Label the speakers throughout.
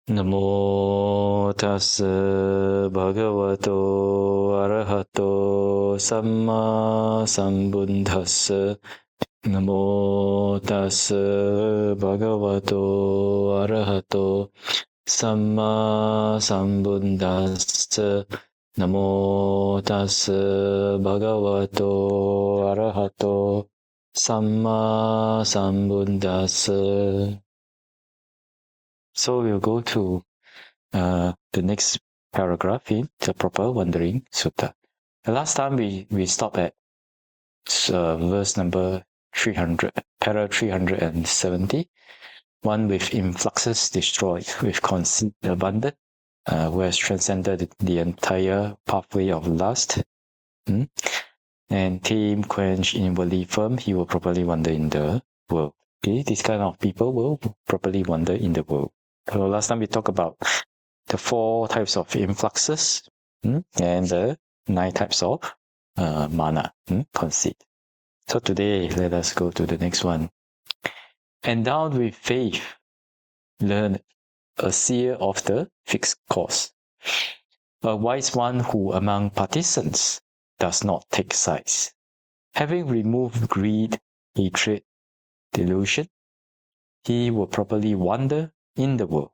Speaker 1: Namo tassa bhagavato arahato samma sambuddhassa. Namo tassa bhagavato arahato samma sambuddhassa. Namo tassa bhagavato arahato samma sambuddhassa. So we'll go to the next paragraph in the Proper Wandering Sutta. The last time we stopped at verse number 300, para 370, one with influxes destroyed, with conceit abundant, who has transcended the entire pathway of lust, and tame, quench, inwardly firm, he will properly wander in the world. Okay, this kind of people will properly wander in the world. So last time we talked about the 4 types of influxes and the 9 types of mana, conceit. So today, let us go to the next one. Endowed with faith, learn a seer of the fixed course, a wise one who among partisans does not take sides, having removed greed, hatred, delusion, he will properly wander in the world.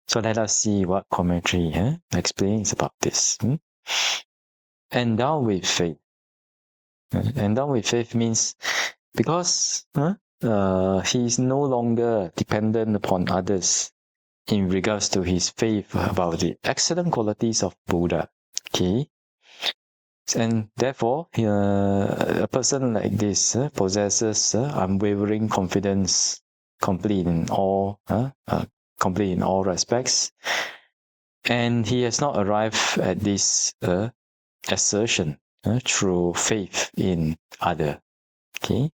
Speaker 1: So let us see what commentary explains about this. Endowed with faith. Endowed with faith means because he is no longer dependent upon others in regards to his faith about the excellent qualities of Buddha. Okay. And therefore, a person like this possesses unwavering confidence, complete in all respects, and he has not arrived at this assertion through faith in other. Okay.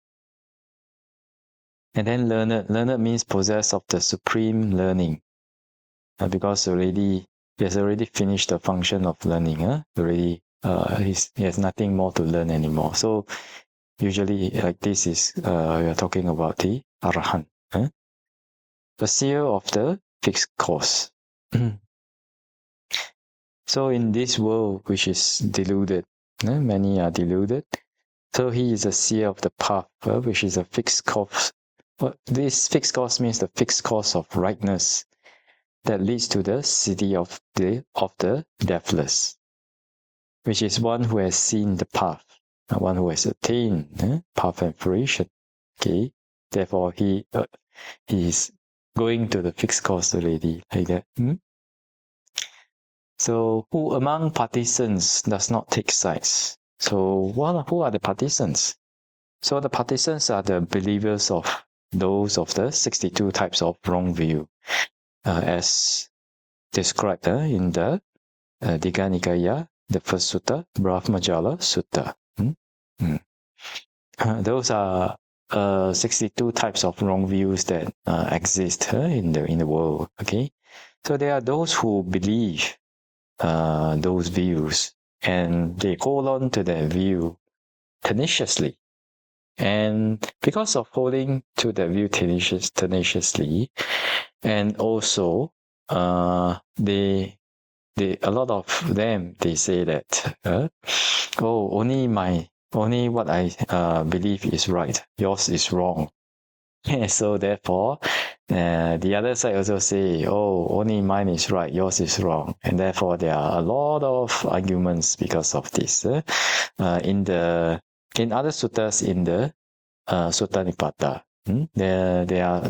Speaker 1: And then learned means possessed of the supreme learning, because he has already finished the function of learning. He has nothing more to learn anymore. So usually like this is we are talking about the Arahant, the seer of the fixed course. So in this world which is deluded, many are deluded. So he is a seer of the path, which is a fixed course. This fixed course means the fixed course of rightness that leads to the city of the deathless, which is one who has seen the path, one who has attained path and fruition. Okay, therefore he is going to the fixed course already, like that. So who among partisans does not take sides? So who are the partisans? So the partisans are the believers of those of the 62 types of wrong view, as described in the Digha Nikaya, the first sutta, Brahmajala Sutta. Those are 62 types of wrong views that exist in the world. Okay, so there are those who believe those views and they hold on to their view tenaciously. And because of holding to their view tenaciously, and also a lot of them, they say that only what I believe is right, yours is wrong. So therefore the other side also say, only mine is right, yours is wrong, and therefore there are a lot of arguments because of this. In other suttas in the Suttanipāta, there are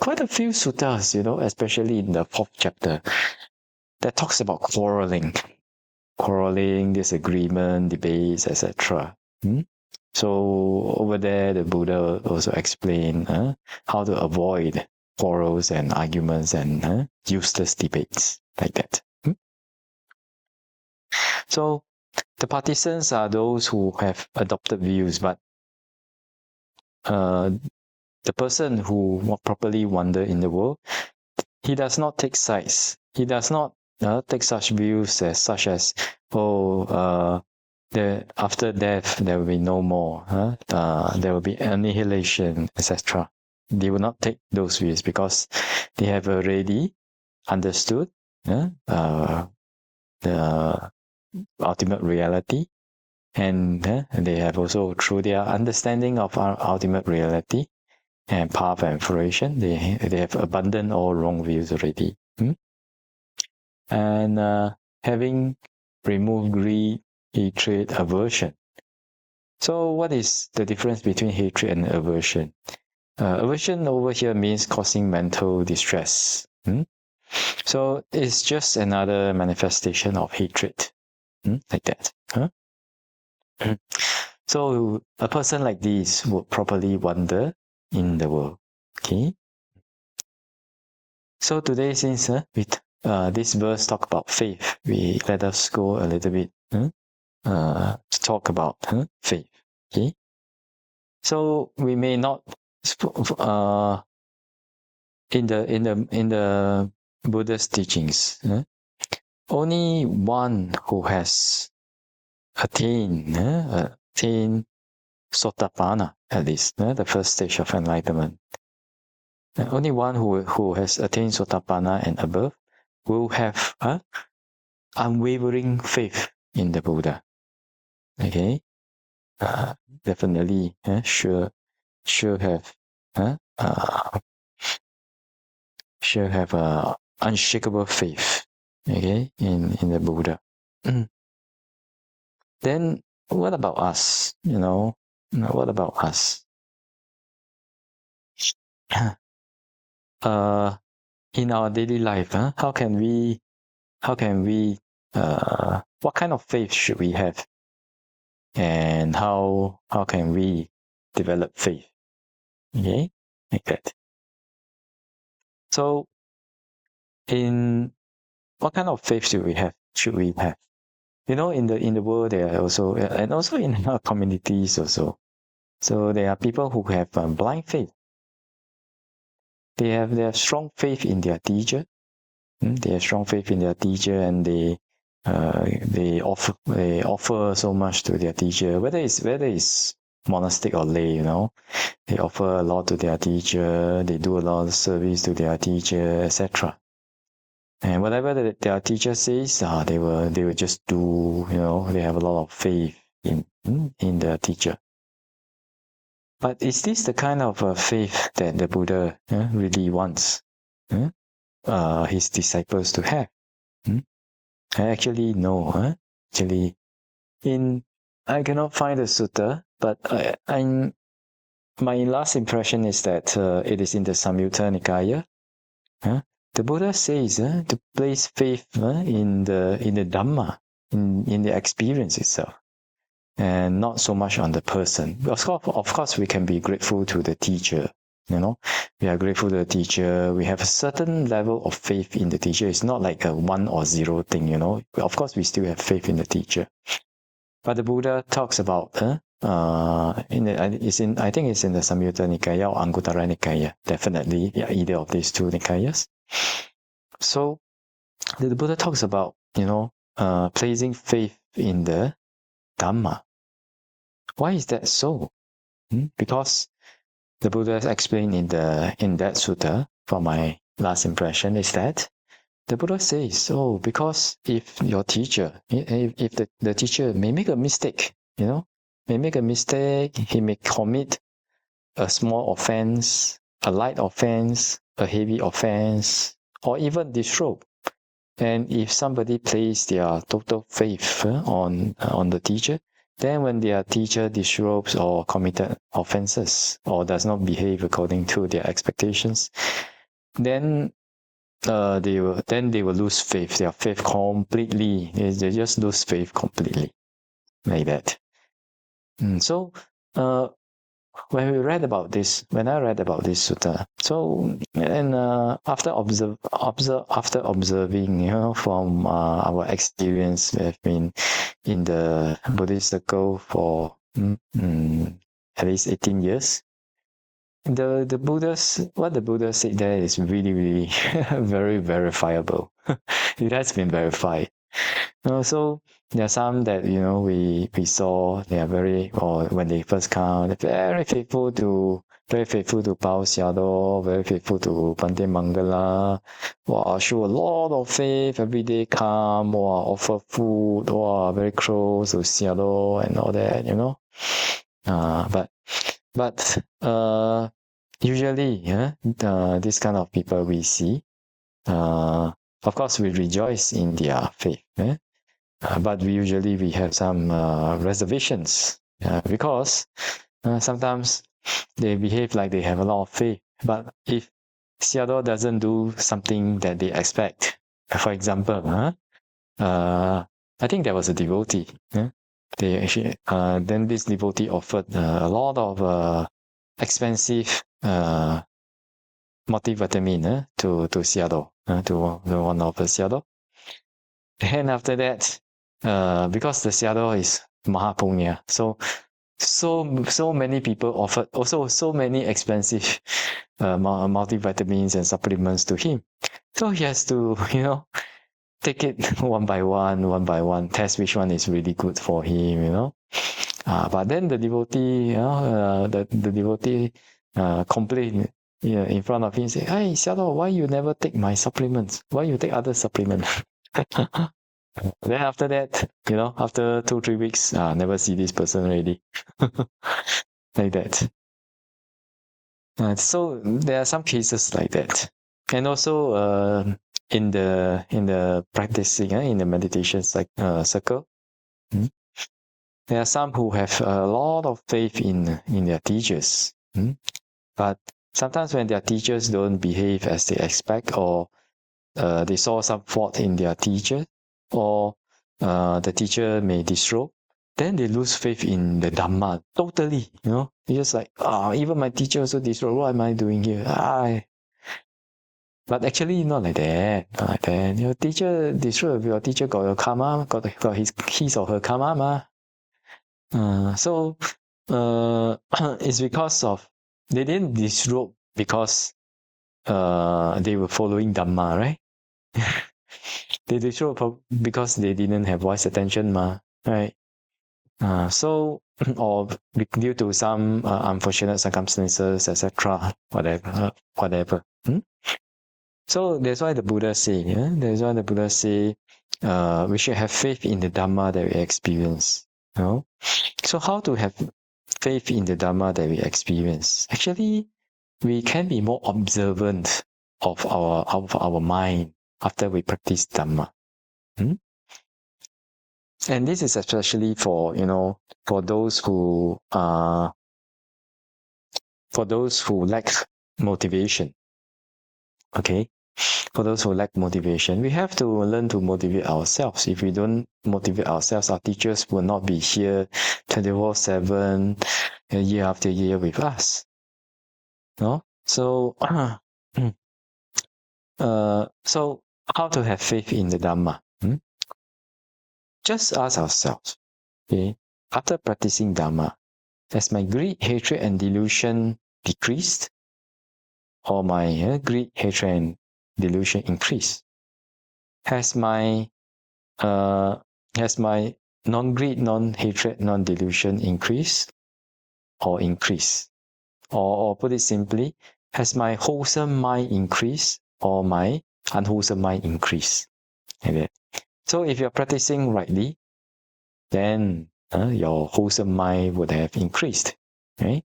Speaker 1: quite a few suttas, especially in the 4th chapter, that talks about quarreling, disagreement, debates, etc. So over there, the Buddha also explained how to avoid quarrels and arguments and useless debates like that. So the partisans are those who have adopted views, but the person who properly wander in the world, he does not take sides. He does not take such views such as after death there will be no more, there will be annihilation, etc. they will not take those views because they have already understood the ultimate reality, and they have also, through their understanding of our ultimate reality and path and fruition, they have abandoned all wrong views already. And having removed greed, hatred, aversion. So what is the difference between hatred and aversion? Aversion over here means causing mental distress. So it's just another manifestation of hatred, like that. So a person like this would properly wander in the world. Okay. So today, since this verse talk about faith, we let us go a little bit to talk about faith. Okay. So we may not in the Buddha's teachings, only one who has attained Sotapanna, at least the first stage of enlightenment. Only one who has attained Sotapanna and above will have unwavering faith in the Buddha. Okay, definitely, sure have unshakable faith. Okay, in the Buddha. Then what about us? What about us? In our daily life, how can we what kind of faith should we have, and how can we develop faith? Okay, like that. So in what kind of faith should we have? In the world, there are also, and also in our communities also. So there are people who have blind faith. They have strong faith in their teacher. They have strong faith in their teacher, and they offer so much to their teacher. Whether it's monastic or lay, they offer a lot to their teacher. They do a lot of service to their teacher, etc. And whatever their teacher says, they will just do. They have a lot of faith in the teacher. But is this the kind of faith that the Buddha really wants his disciples to have? Actually, no. Actually, I cannot find the sutta, but my last impression is that it is in the Samyutta Nikaya. The Buddha says to place faith in the Dhamma, in the experience itself, and not so much on the person. Of course, we can be grateful to the teacher. We are grateful to the teacher. We have a certain level of faith in the teacher. It's not like a 1 or 0 thing. Of course, we still have faith in the teacher. But the Buddha talks about I think it's in the Samyutta Nikaya or Anguttara Nikaya. Definitely, either of these 2 Nikayas. So the Buddha talks about placing faith in the Dhamma. Why is that so? Because the Buddha explained in that sutta, from my last impression, is that the Buddha says, because if your teacher, if the teacher may make a mistake, he may commit a small offense, a light offense, a heavy offense, or even disrobe. And if somebody places their total faith on the teacher, then when their teacher disrobes or committed offenses or does not behave according to their expectations, then they will lose faith. Their faith completely. They just lose faith completely, like that. So when I read about this sutta, after observing, from our experience, we have been in the Buddhist circle for at least 18 years. What the Buddha said there is really, really very verifiable. It has been verified. So there are some that we saw, they are very, or when they first come, they're very faithful to very faithful to Pao Siado, very faithful to Bhante Mangala. Wow, show a lot of faith, every day come, wow, offer food, wow, very close to Siado and all that, you know. But usually, this kind of people we see, of course, we rejoice in their faith, but we have some reservations because sometimes they behave like they have a lot of faith. But if Siado doesn't do something that they expect, for example, I think there was a devotee. They actually then this devotee offered a lot of expensive multivitamin to Siado, to one of the Siado. And after that, because the Siado is Mahapunya, so many people offered also so many expensive multivitamins and supplements to him. So he has to, take it one by one, test which one is really good for him, But then the devotee, the devotee complained in front of him, say, "Hey, Siado, why you never take my supplements? Why you take other supplements?" Then after that, after 2-3 weeks, never see this person already. Like that. So there are some cases like that. And also in the practicing, in the meditation circle, there are some who have a lot of faith in their teachers. But sometimes when their teachers don't behave as they expect, or they saw some fault in their teacher, or the teacher may disrobe, then they lose faith in the Dhamma totally. It's just like, even my teacher also disrobe. What am I doing here? But actually, not like that. Not like that. Your teacher disrobe. Your teacher got your karma, got his or her karma, So it's because of they didn't disrobe because they were following Dhamma, right? They disrobe because they didn't have wise attention, right? So, or due to some unfortunate circumstances, etc., whatever. So that's why the Buddha say, we should have faith in the Dhamma that we experience. So how to have faith in the Dhamma that we experience? Actually, we can be more observant of our mind after we practice Dhamma. And this is especially for those who lack motivation. Okay, for those who lack motivation, we have to learn to motivate ourselves. If we don't motivate ourselves, our teachers will not be here 24/7, year after year with us. No, so so how to have faith in the Dhamma? Just ask ourselves, okay, after practicing Dhamma, has my greed, hatred, and delusion decreased? Or my greed, hatred, and delusion increased? Has my non-greed, non-hatred, non-delusion increased or increased? Or put it simply, has my wholesome mind increased or my unwholesome mind increased? Okay. So if you're practicing rightly, then your wholesome mind would have increased. Okay?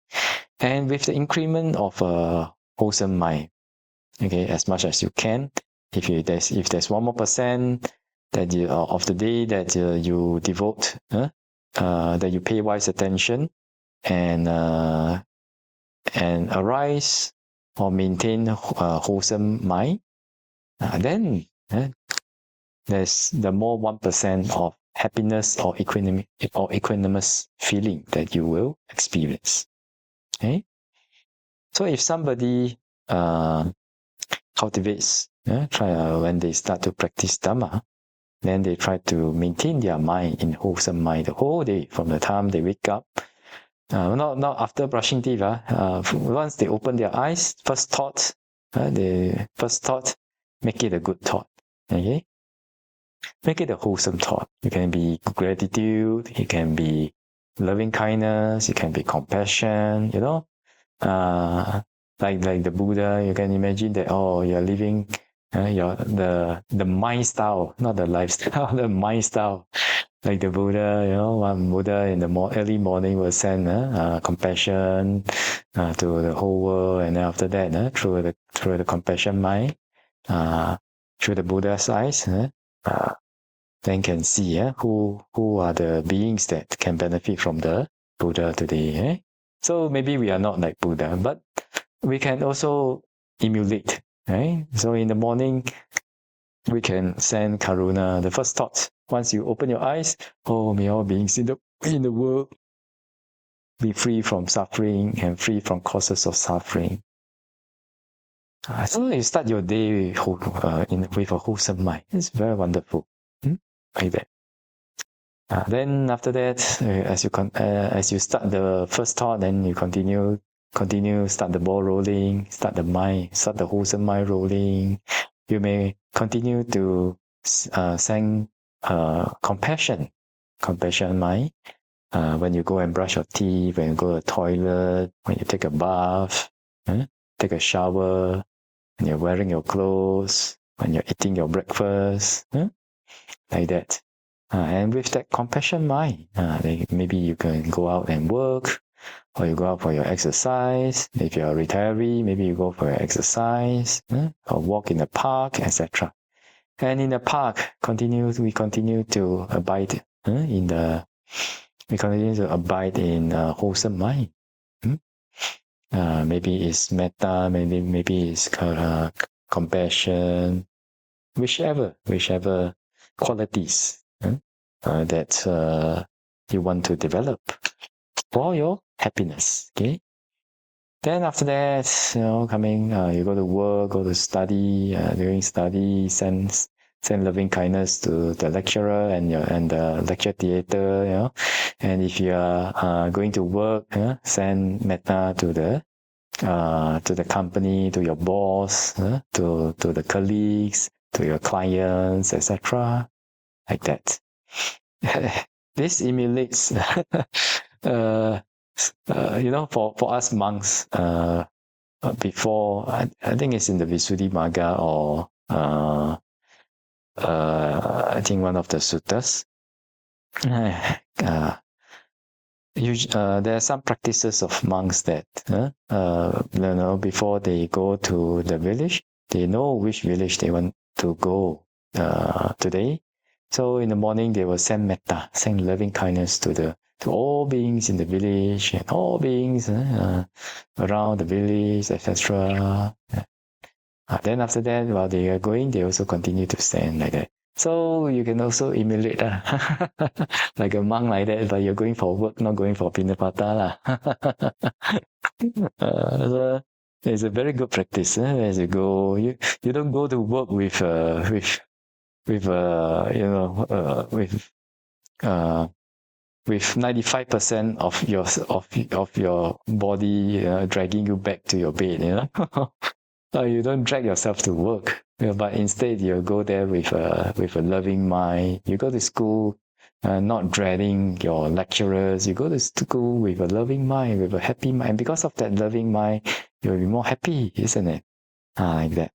Speaker 1: And with the increment of a wholesome mind, okay, as much as you can, if there's 1 more % that you of the day that you devote, that you pay wise attention and arise or maintain a wholesome mind, then there's the more 1% of happiness or equanimous feeling that you will experience. Okay, so if somebody cultivates, when they start to practice Dhamma, then they try to maintain their mind in wholesome mind the whole day, from the time they wake up. Not after brushing teeth. Once they open their eyes, first thought, make it a good thought. Okay, make it a wholesome thought. It can be gratitude, it can be loving kindness, it can be compassion, like the Buddha, you can imagine that you're living the mind style, not the lifestyle, the mind style. Like the Buddha, one Buddha in the early morning will send compassion to the whole world, and then after that, through the compassion mind, through the Buddha's eyes, then can see who are the beings that can benefit from the Buddha today. So maybe we are not like Buddha, but we can also emulate. Right? So in the morning, we can send karuna. The first thought, once you open your eyes, may all beings in the world be free from suffering and free from causes of suffering. So you start your day with a wholesome mind. It's very wonderful. Like that. Then after that, as you start the first thought, then you continue, start the ball rolling, start the wholesome mind rolling. You may continue to send compassion mind. When you go and brush your teeth, when you go to the toilet, when you take a bath, take a shower, when you're wearing your clothes, when you're eating your breakfast, like that. And with that compassion mind, maybe you can go out and work, or you go out for your exercise. If you're a retiree, maybe you go for your exercise, or walk in the park, etc. And in the park, we continue to abide in wholesome mind. Maybe it's metta, maybe it's compassion, whichever qualities that you want to develop for your happiness. Okay. Then after that, you go to work, go to study. During study, send loving kindness to the lecturer and the lecture theatre. And if you are going to work, send metta to the company, to your boss, to the colleagues, to your clients, etc. Like that. This emulates, for us monks, before, I think it's in the Visuddhimagga or I think one of the suttas. There are some practices of monks that, before they go to the village, they know which village they want to go today. So in the morning, they will send metta, send loving kindness to all beings in the village and all beings around the village, etc. Then after that, while they are going, they also continue to send like that. So you can also emulate like a monk like that, but you're going for work, not going for Nipāta. So it's a very good practice. As you go, you don't go to work with 95% of your body dragging you back to your bed. You don't drag yourself to work, but instead you go there with a loving mind. You go to school, not dreading your lecturers. You go to school with a loving mind, with a happy mind. And because of that loving mind, you'll be more happy, isn't it? Like that.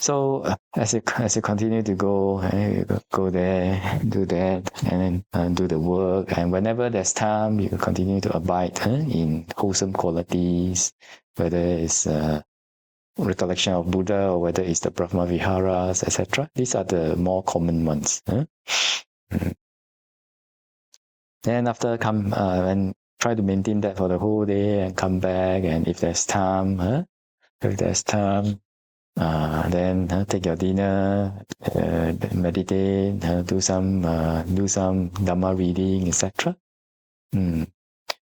Speaker 1: So as you continue to go, you go there, do that, and then do the work. And whenever there's time, you continue to abide in wholesome qualities, whether it's recollection of Buddha or whether it's the Brahma Viharas, etc. These are the more common ones. Then after and try to maintain that for the whole day and come back. And if there's time, then take your dinner, meditate, do some Dhamma reading, etc.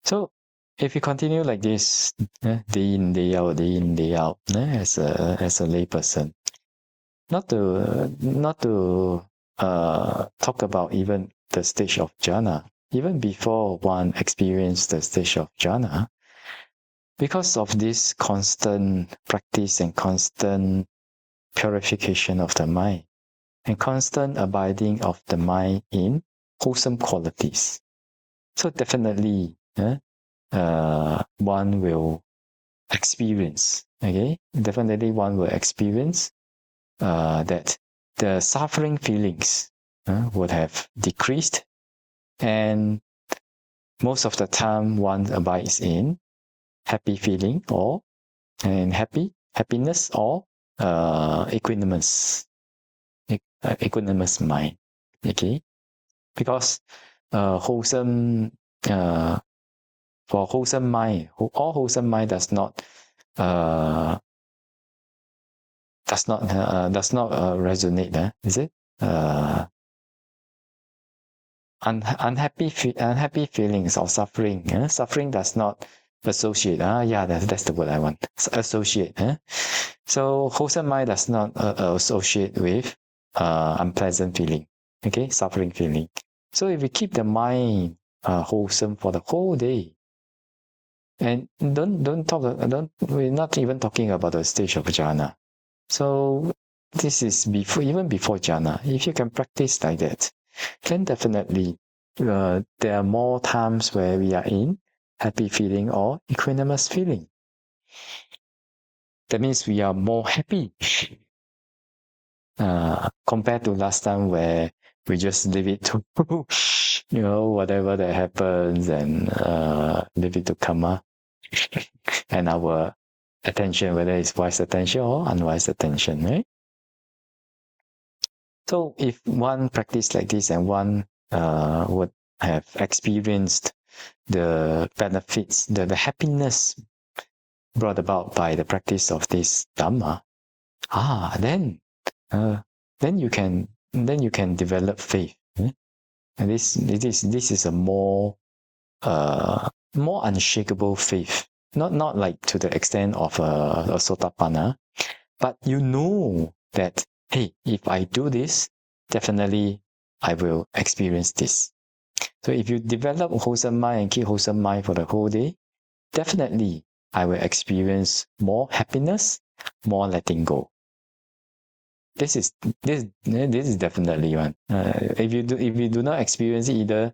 Speaker 1: So if you continue like this, day in, day out, as a lay person, not to talk about even the stage of jhāna, even before one experiences the stage of jhāna, because of this constant practice and constant purification of the mind and constant abiding of the mind in wholesome qualities. So definitely, one will experience. Okay, definitely one will experience that the suffering feelings would have decreased, and most of the time one abides in happy feeling or happiness or equanimous mind. Okay, because wholesome for wholesome mind, all wholesome mind does not resonate. Is it? Unhappy feelings or suffering. Suffering does not associate. That's the word I want. Associate. So wholesome mind does not associate with unpleasant feeling. Okay, suffering feeling. So if we keep the mind wholesome for the whole day, and we're not even talking about the stage of jhāna. So this is even before jhāna. If you can practice like that, then definitely there are more times where we are in happy feeling or equanimous feeling. That means we are more happy compared to last time where we just leave it to whatever that happens and leave it to karma and our attention, whether it's wise attention or unwise attention, right? So if one practice like this and one would have experienced the benefits, the happiness brought about by the practice of this Dhamma, then you can develop faith. And this is a more unshakable faith. Not like to the extent of a Sotapanna, but you know that, hey, if I do this, definitely I will experience this. So if you develop a wholesome mind and keep wholesome mind for the whole day, definitely I will experience more happiness, more letting go. This is definitely one. If you do not experience either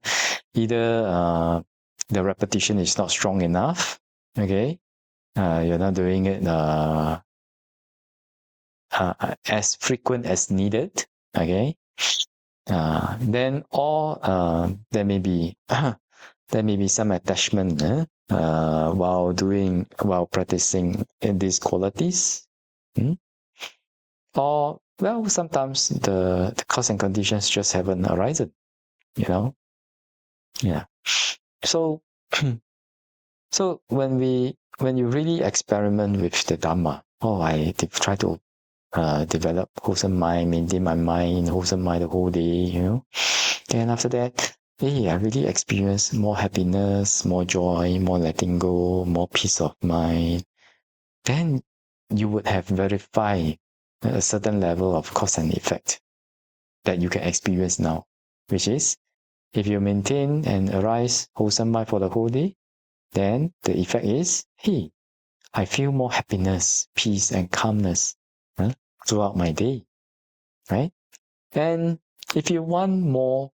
Speaker 1: the repetition is not strong enough. Okay, you're not doing it as frequent as needed. Okay, then there may be some attachment while practicing in these qualities. Or sometimes the cause and conditions just haven't arisen. Yeah. So when you really experiment with the Dhamma, I try to develop wholesome mind, maintain my mind in wholesome mind the whole day, Then after that, I really experience more happiness, more joy, more letting go, more peace of mind. Then you would have verified a certain level of cause and effect that you can experience now, which is if you maintain and arise wholesome mind for the whole day, then the effect is, hey, I feel more happiness, peace, and calmness throughout my day, right? And if you want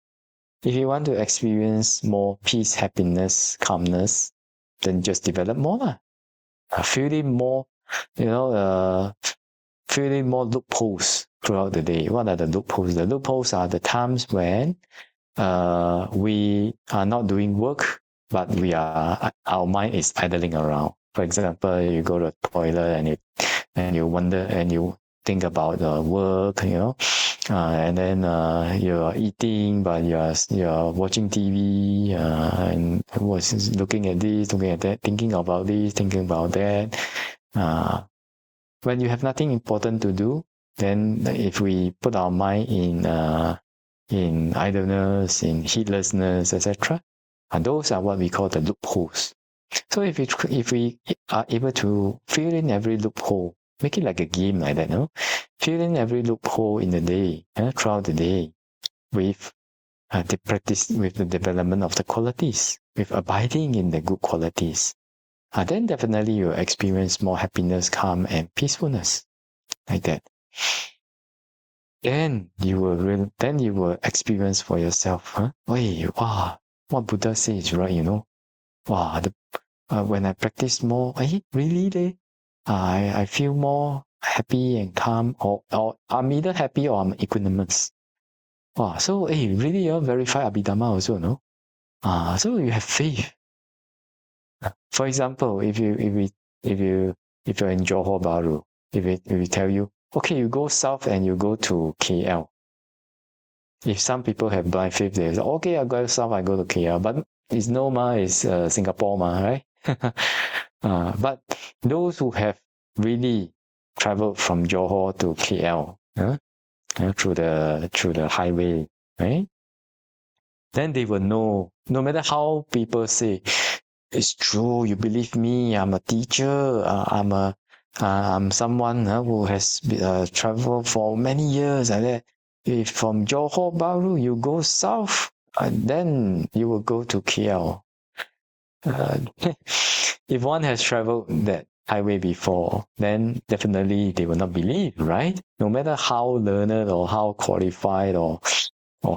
Speaker 1: to experience more peace, happiness, calmness, then just develop more. Feeling more, feeling more loopholes throughout the day. What are the loopholes? The loopholes are the times when we are not doing work, but our mind is idling around. For example, you go to the toilet and you wonder and you think about the work, and then you're eating, but you're watching TV and was looking at this, looking at that, thinking about this, thinking about that. When you have nothing important to do, then if we put our mind in idleness, in heedlessness, etc., and those are what we call the loopholes. So if we are able to fill in every loophole, make it like a game like that, fill in every loophole in the day, throughout the day, with the practice, with the development of the qualities, with abiding in the good qualities, then definitely you'll experience more happiness, calm, and peacefulness, like that. Then you will experience for yourself, what Buddha says is right, when I practice more, really, I feel more happy and calm, or I'm either happy or I'm equanimous. Wow, so really, verify Abhidhamma also, no? So you have faith. For example, if you're in Johor Bahru, if we tell you, okay, you go south and you go to KL. If some people have blind faith, they say, okay, I go south, I go to KL, but it's it's Singapore right? But those who have really traveled from Johor to KL, through the highway, right? Then they will know, no matter how people say, it's true, you believe me, I'm a teacher, I'm someone who has traveled for many years like that. If from Johor Bahru you go south, then you will go to KL. If one has traveled that highway before, then definitely they will not believe, right? No matter how learned or how qualified or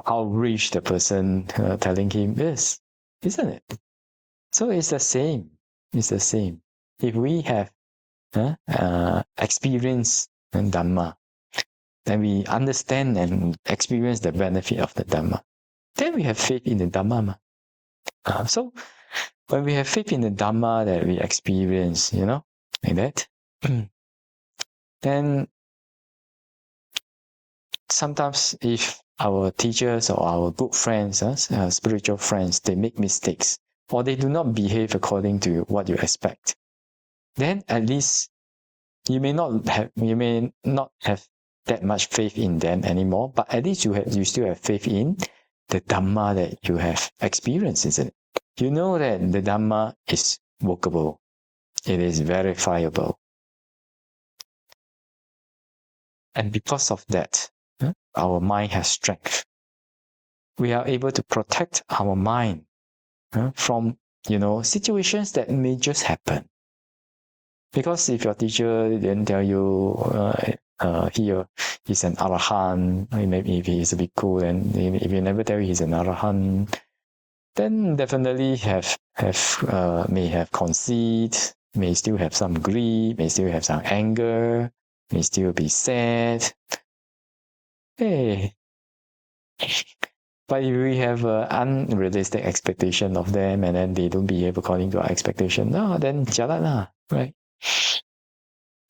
Speaker 1: how rich the person telling him is, isn't it? So it's the same. It's the same. If we have experience in Dhamma, then we understand and experience the benefit of the Dhamma, then we have faith in the Dhamma. So when we have faith in the Dhamma that we experience, like that, then sometimes if our teachers or our good friends, spiritual friends, they make mistakes or they do not behave according to what you expect, then at least you may not have that much faith in them anymore, but at least you still have faith in the Dhamma that you have experienced, isn't it? You know that the Dhamma is workable. It is verifiable. And because of that, our mind has strength. We are able to protect our mind from, situations that may just happen. Because if your teacher didn't tell you he's an arahant, maybe if he's a bit cool, and if you never tell you he's an arahant, then definitely may have conceit, may still have some greed, may still have some anger, may still be sad. Hey. But if we have an unrealistic expectation of them and then they don't behave according to our expectation, then jialat lah, right?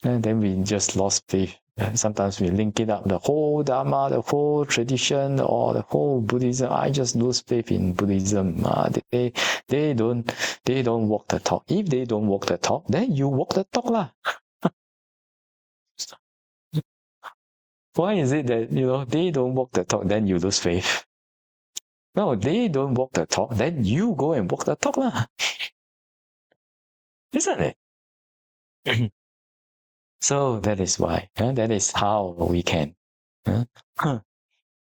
Speaker 1: And then we just lost faith. Sometimes we link it up, the whole Dhamma, the whole tradition, or the whole Buddhism. I just lose faith in Buddhism. They don't walk the talk. If they don't walk the talk, then you walk the talk lah. Why is it that they don't walk the talk, then you lose faith? No, they don't walk the talk, then you go and walk the talk lah. Isn't it? So that is why, that is how we can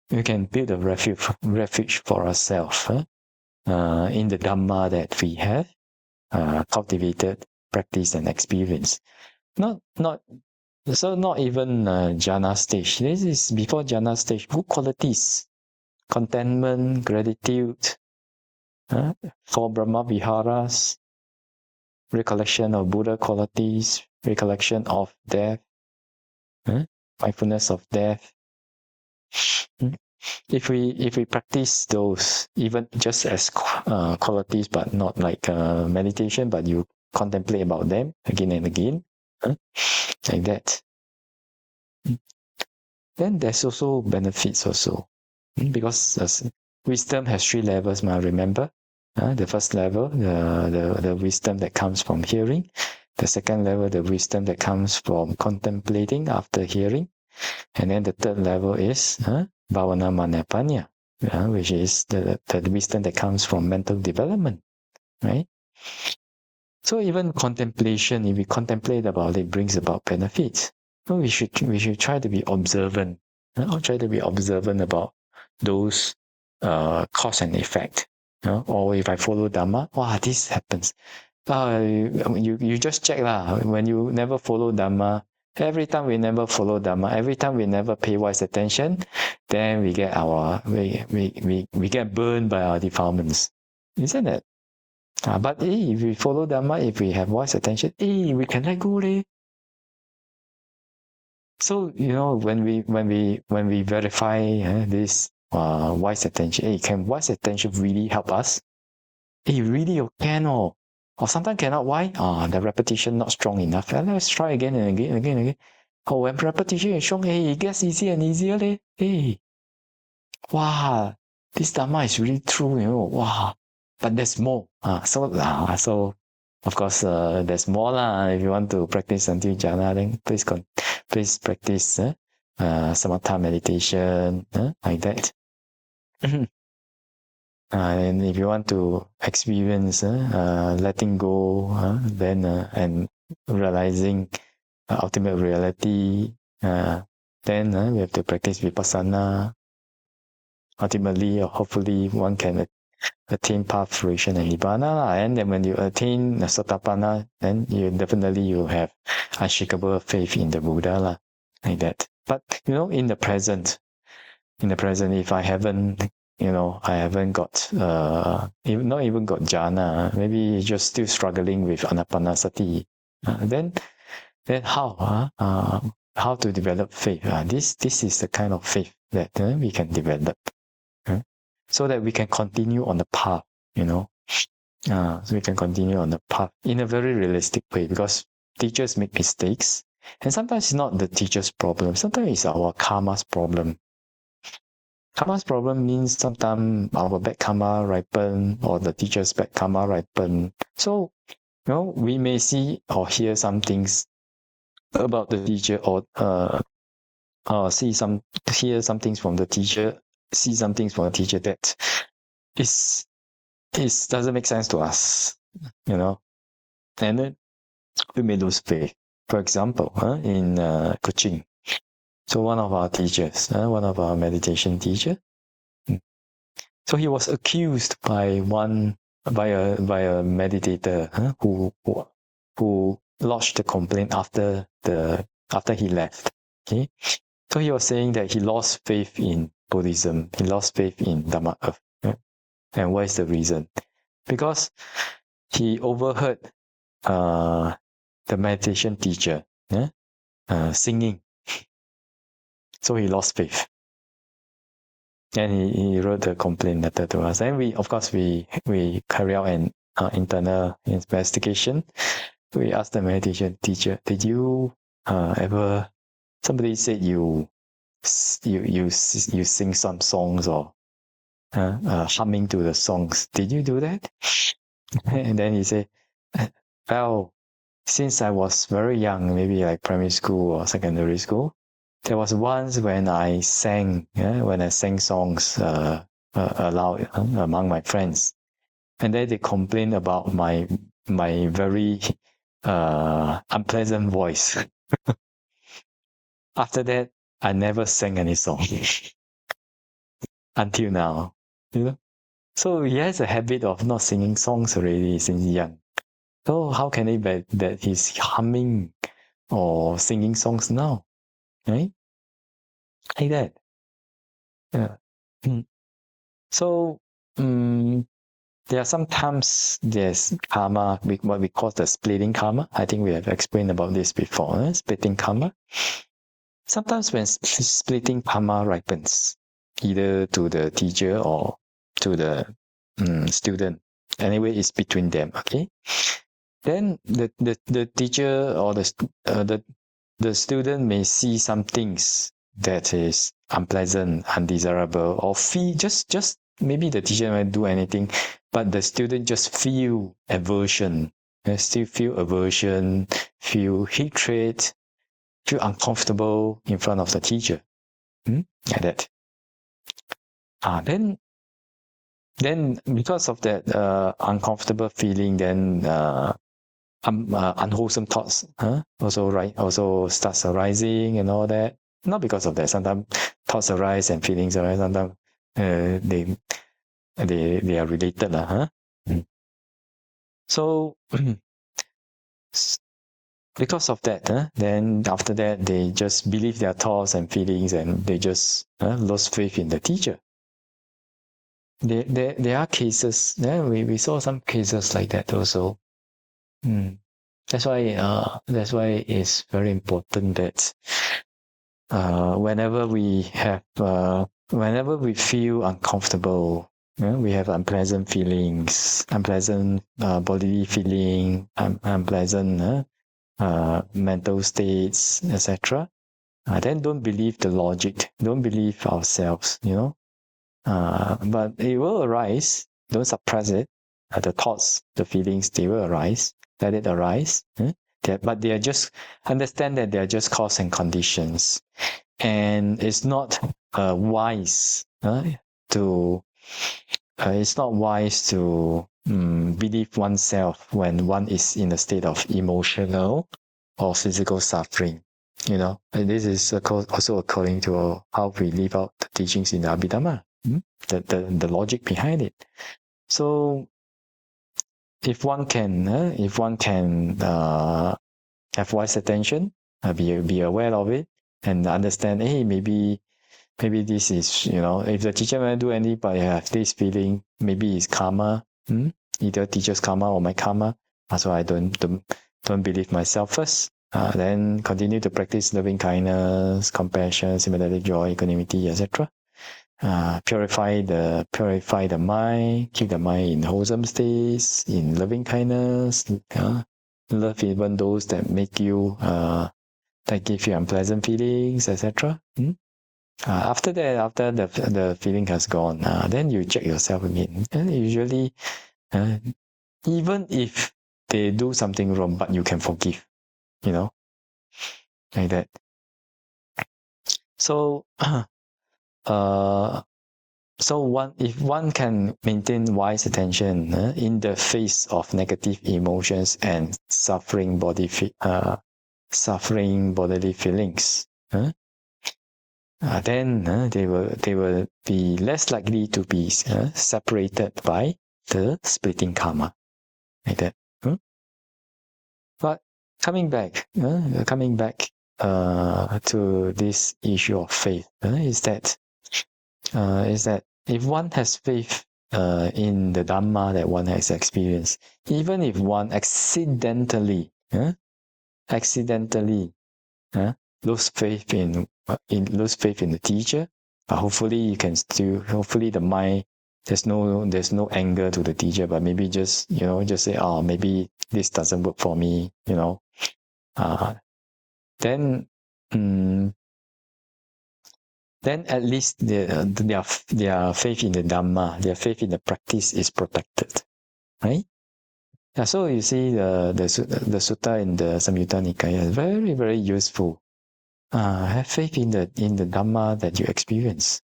Speaker 1: build a refuge for ourselves in the Dhamma that we have cultivated, practiced, and experienced. Not even jhana stage. This is before jhana stage. Good qualities, contentment, gratitude, for Brahma Viharas, recollection of Buddha qualities, recollection of death, mindfulness of death. If we practice those, even just as qualities, but not like meditation, but you contemplate about them again and again, like that, then there's also benefits also, because wisdom has 3 levels. Remember, the first level, the wisdom that comes from hearing. The second level, the wisdom that comes from contemplating after hearing. And then the third level is bhavana manapanya, which is the wisdom that comes from mental development, right? So even contemplation, if we contemplate about it, brings about benefits. So we should try to be observant. Try to be observant about those cause and effect. Or if I follow Dhamma, this happens. You just check lah. When you never follow Dhamma, every time we never follow Dhamma, every time we never pay wise attention, then we get we get burned by our defilements, isn't it? But if we follow Dhamma, if we have wise attention, we can let go. So when we verify this wise attention, can wise attention really help us? Really can or sometimes cannot. Why? The repetition not strong enough. Let's try again and again and again and again. When repetition is strong, it gets easier and easier. Wow, this Dhamma is really true, wow. But there's more. So of course, there's more lah. If you want to practice until jhāna, then please practice samatha meditation, like that. And if you want to experience letting go, then and realizing ultimate reality, then we have to practice vipassana. Ultimately, or hopefully, one can attain path, fruition, and Nipāta. And then when you attain Suttanipāta, then you have unshakable faith in the Buddha, like that. But in the present, if I haven't, I haven't got, not even got jhāna, maybe just still struggling with anapanasati. Then how to develop faith? This is the kind of faith that we can develop. So that we can continue on the path, so we can continue on the path in a very realistic way, because teachers make mistakes, and sometimes it's not the teacher's problem, sometimes it's our karma's problem. Karma's problem means sometimes our bad karma ripen, or the teacher's bad karma ripen. So, we may see or hear some things about the teacher, or hear some things from the teacher, see some things from the teacher that doesn't make sense to us, and then we may lose faith. For example, in Kuching, so one of our teachers, one of our meditation teacher, so he was accused by a meditator who lodged the complaint after he left. Okay, so he was saying that he lost faith in Buddhism, he lost faith in Dhamma. And what is the reason? Because he overheard the meditation teacher singing, so he lost faith, and he wrote a complaint letter to us. And we carry out an internal investigation. We asked the meditation teacher, did you ever? Somebody said you sing some songs or humming to the songs. Did you do that? And then he said, well, since I was very young, maybe like primary school or secondary school, there was once when I sang songs aloud among my friends, and then they complained about my very unpleasant voice. After that, I never sang any song until now. So he has a habit of not singing songs already since young. So how can it be that he's humming or singing songs now? Right? Like that. Yeah. So there are sometimes there's karma, what we call the splitting karma. I think we have explained about this before, splitting karma. Sometimes when splitting karma ripens, either to the teacher or to the student, anyway, it's between them. Okay, then the teacher or the student may see some things that is unpleasant, undesirable, or feel just maybe the teacher might do anything, but the student just feel aversion, still feel aversion, feel hatred, feel uncomfortable in front of the teacher, like that. Then because of that uncomfortable feeling, then unwholesome thoughts also starts arising and all that. Not because of that. Sometimes thoughts arise and feelings arise. Sometimes they are related, So because of that, then after that they just believe their thoughts and feelings, and they just lose faith in the teacher. there are cases. Yeah, we saw some cases like that also. That's why it's very important that whenever we feel uncomfortable, we have unpleasant feelings, unpleasant bodily feeling, unpleasant mental states, etc. Then don't believe the logic, don't believe ourselves, but it will arise. Don't suppress it. The thoughts, the feelings, they will arise. Let it arise. But they are just, understand that they are just cause and conditions. And it's not wise to believe oneself when one is in a state of emotional or physical suffering. And this is also according to how we live out the teachings in the Abhidhamma, the logic behind it. So if one can have wise attention, be aware of it, and understand, hey, maybe this is, if the teacher may do anything, but I have this feeling, maybe it's karma, either teacher's karma or my karma. So I don't believe myself first. Then continue to practice loving kindness, compassion, sympathetic joy, equanimity, etc. Purify the mind, keep the mind in wholesome states, in loving kindness. Love even those that make you that give you unpleasant feelings, etc. After that, after the feeling has gone, then you check yourself again. And usually, even if they do something wrong, but you can forgive, like that. So, if one can maintain wise attention in the face of negative emotions and suffering bodily feelings, then they will be less likely to be separated by the splitting karma, like that. But coming back to this issue of faith, is that if one has faith in the Dhamma that one has experienced, even if one accidentally lose faith in the teacher, but hopefully the mind, there's no anger to the teacher, but maybe just say, oh, maybe this doesn't work for me, then at least their faith in the Dhamma, their faith in the practice is protected, right? Yeah, so you see the sutta in the Samyutta Nikaya is very, very useful. Have faith in the Dhamma that you experience,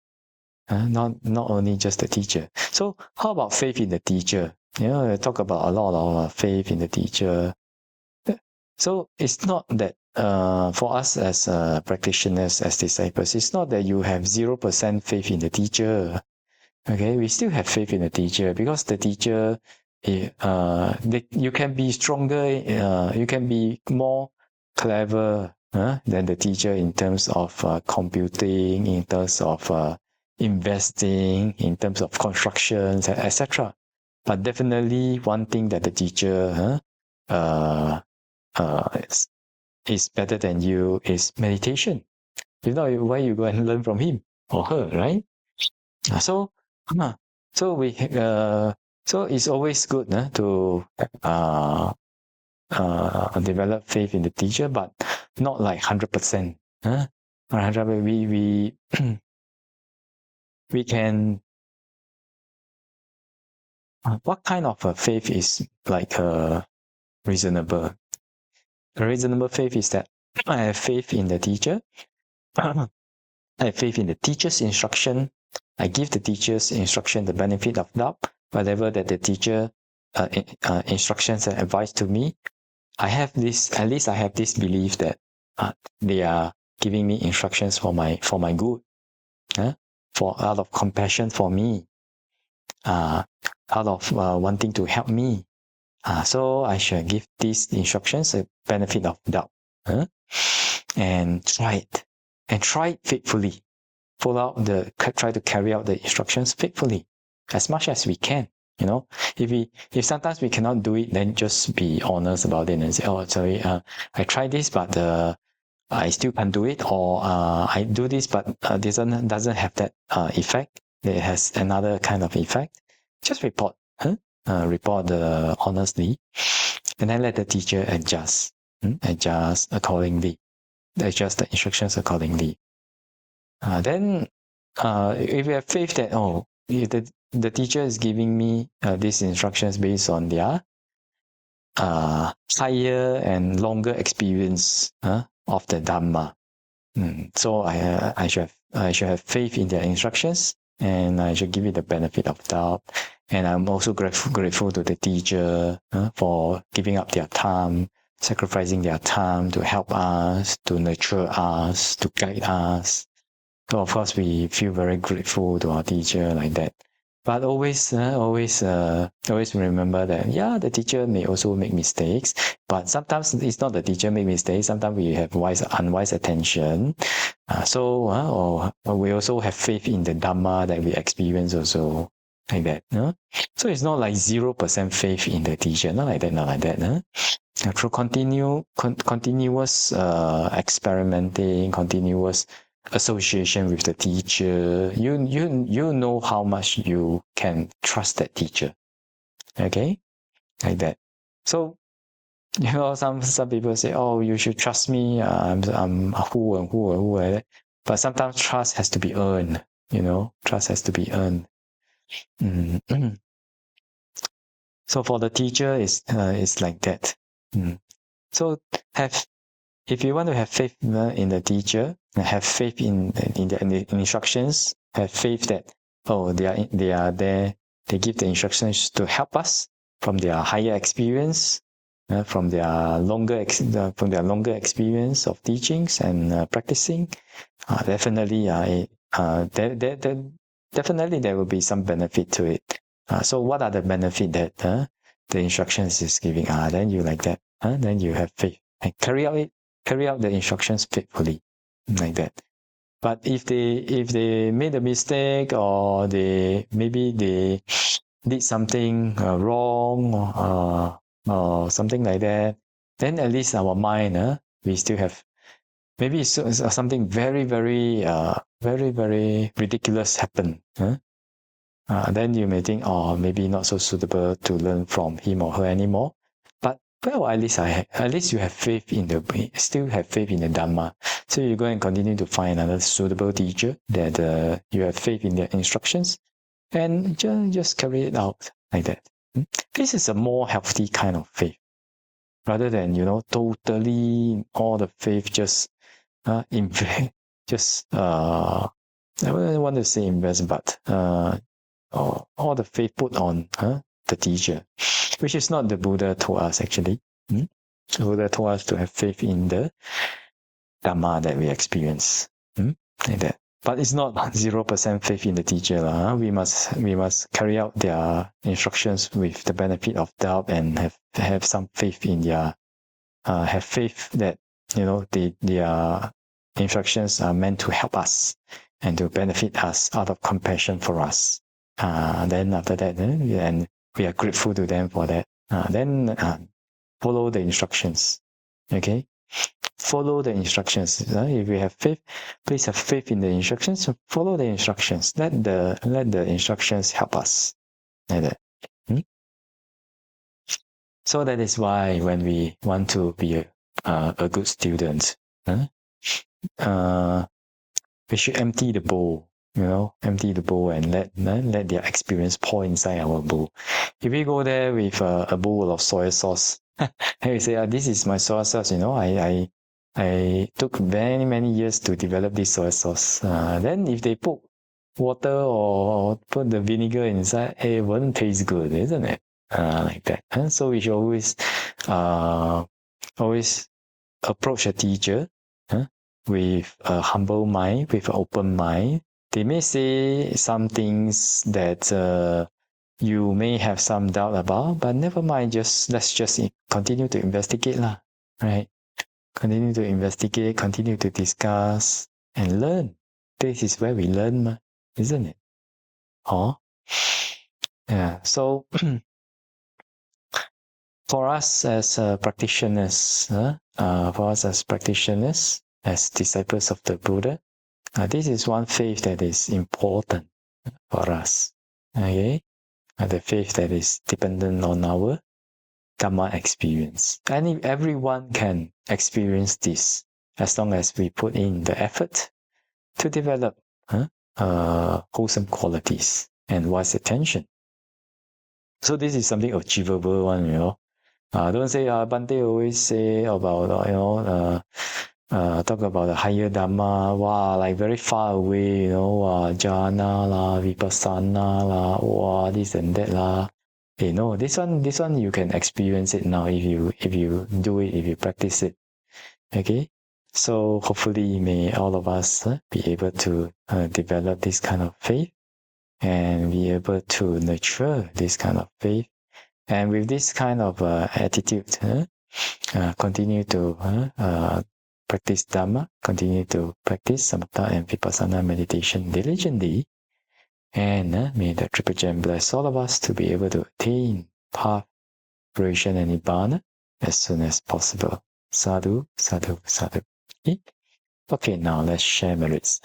Speaker 1: not only just the teacher. So how about faith in the teacher? I talk about a lot of faith in the teacher. So it's not that for us as practitioners, as disciples, it's not that you have 0% faith in the teacher. Okay, we still have faith in the teacher, because the teacher, you can be stronger, you can be more clever than the teacher in terms of computing, in terms of investing, in terms of constructions, etc. But definitely one thing that the teacher is better than you is meditation. If not, why you go and learn from him or her, right? So it's always good to develop faith in the teacher, but not like 100%. We can. What kind of a faith is like reasonable? A reasonable faith is that I have faith in the teacher. I have faith in the teacher's instruction. I give the teacher's instruction the benefit of doubt. Whatever that the teacher instructions and advice to me, at least I have this belief that they are giving me instructions for my good, out of compassion for me, out of wanting to help me. So I shall give these instructions a benefit of doubt, and try it faithfully. Try to carry out the instructions faithfully. as much as we can. If sometimes we cannot do it, then just be honest about it and say, oh, sorry, I tried this, but I still can't do it, or I do this, but this doesn't have that effect. It has another kind of effect. Just report, report honestly, and then let the teacher adjust accordingly, adjust the instructions accordingly. Then, if we have faith that, if the teacher is giving me these instructions based on their higher and longer experience of the Dhamma, so I should have faith in their instructions, and I should give it the benefit of doubt. And I'm also grateful to the teacher for giving up their time, sacrificing their time to help us, to nurture us, to guide us. So of course we feel very grateful to our teacher like that. But always remember that, the teacher may also make mistakes, but sometimes it's not the teacher make mistakes. Sometimes we have unwise attention. So we also have faith in the Dhamma that we experience also, like that. So it's not like 0% faith in the teacher, not like that. Through continuous experimenting, continuous association with the teacher, you know how much you can trust that teacher. Okay, like that. So some people say, oh, you should trust me, I'm who and who like that. But sometimes trust has to be earned. Trust has to be earned. So for the teacher, it's like that. So if you want to have faith in the teacher, have faith in the instructions, have faith that they are there, they give the instructions to help us from their higher experience, from their longer experience of teachings and practicing. Definitely there will be some benefit to it. So what are the benefit that the instructions is giving? Then you like that. Then you have faith and carry out the instructions faithfully, like that. But if they made a mistake, or they did something wrong, or something like that, then at least our mind, we still have, maybe it's something very, very, very, very ridiculous happen. Then you may think, maybe not so suitable to learn from him or her anymore. Well, at least you have faith still have faith in the Dhamma. So you go and continue to find another suitable teacher that you have faith in their instructions, and just carry it out like that. This is a more healthy kind of faith, rather than totally all the faith just I don't want to say invest, but all the faith put on the teacher, which is not the Buddha told us actually. The Buddha told us to have faith in the Dhamma that we experience, like that. But it's not 0% faith in the teacher. We must carry out their instructions with the benefit of doubt, and have some faith in their have faith that their instructions are meant to help us and to benefit us out of compassion for us. Then after that, and we are grateful to them for that. Then follow the instructions. Okay, follow the instructions. If you have faith, please have faith in the instructions. Follow the instructions. Let the instructions help us. Like that. So that is why when we want to be a good student, we should empty the bowl. Empty the bowl and let their experience pour inside our bowl. If we go there with a bowl of soy sauce, and we say, this is my soy sauce, I took very many years to develop this soy sauce. Then if they put water or put the vinegar inside, it wouldn't taste good, isn't it? Like that. So we should always approach a teacher with a humble mind, with an open mind. They may say some things that you may have some doubt about, but never mind. Let's just continue to investigate, right? Continue to investigate, continue to discuss and learn. This is where we learn, isn't it? Yeah. So for us as practitioners, as disciples of the Buddha, this is one faith that is important for us. Okay, the faith that is dependent on our Dhamma experience. Everyone can experience this as long as we put in the effort to develop wholesome qualities and wise attention. So this is something achievable one, don't say Bhante always say about talk about the higher Dhamma, wow, like very far away, jhāna la, vipassana la, wow, this and that la. This one you can experience it now if you do it, if you practice it. Okay, so hopefully may all of us be able to develop this kind of faith and be able to nurture this kind of faith, and with this kind of attitude, continue to practice Dhamma, continue to practice Samatha and Vipassana meditation diligently, and may the Triple Gem bless all of us to be able to attain path, fruition, and Nibbana as soon as possible. Sadhu, sadhu, sadhu. Okay, now let's share merits.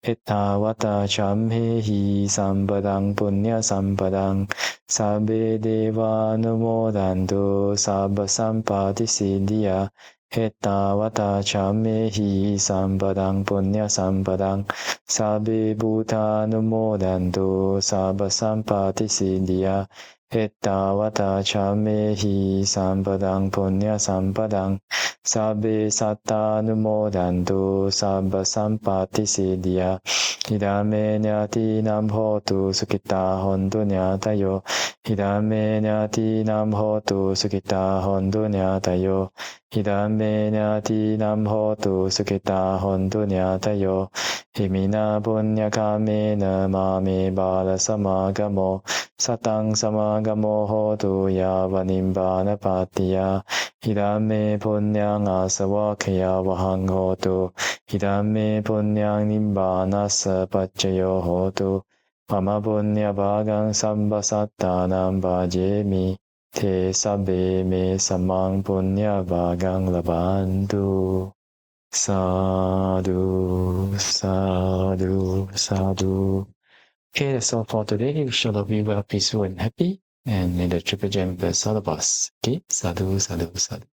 Speaker 1: Ettavata chamhehi sampadang punya sampadang sabbe deva numodantu sabba sampati siddhya. Ettavata chammehi sampadang punya sampadang sabbe bhuta numodantu sabba sampati siddhya. Ettavata chammehi sampadang punya sampadang sabbe satta numodantu sabba sampati siddhya. Idame nyati nam hotu sukita hontu nyatayo. Idame nyati nam hotu sukita hontu nyatayo. Idame nyati nam hotu sukita hontu nyatayo. Himina punya kamena mame bala samagamo. Satang samagamo hotu yavanimbana patiya. Idame punyang asavakaya vahang hotu. Idame punyang nimbānasa paccaya hotu. Mama punya bhagang sambasattanam bhajemi. Te sabbe me samang punya bhagang labantu. Sadhu, sadhu, sadhu. Okay, that's all for today. Wish all of you well, peaceful and happy. And may the Triple Gem bless all of us. Okay, sadhu, sadhu, sadhu.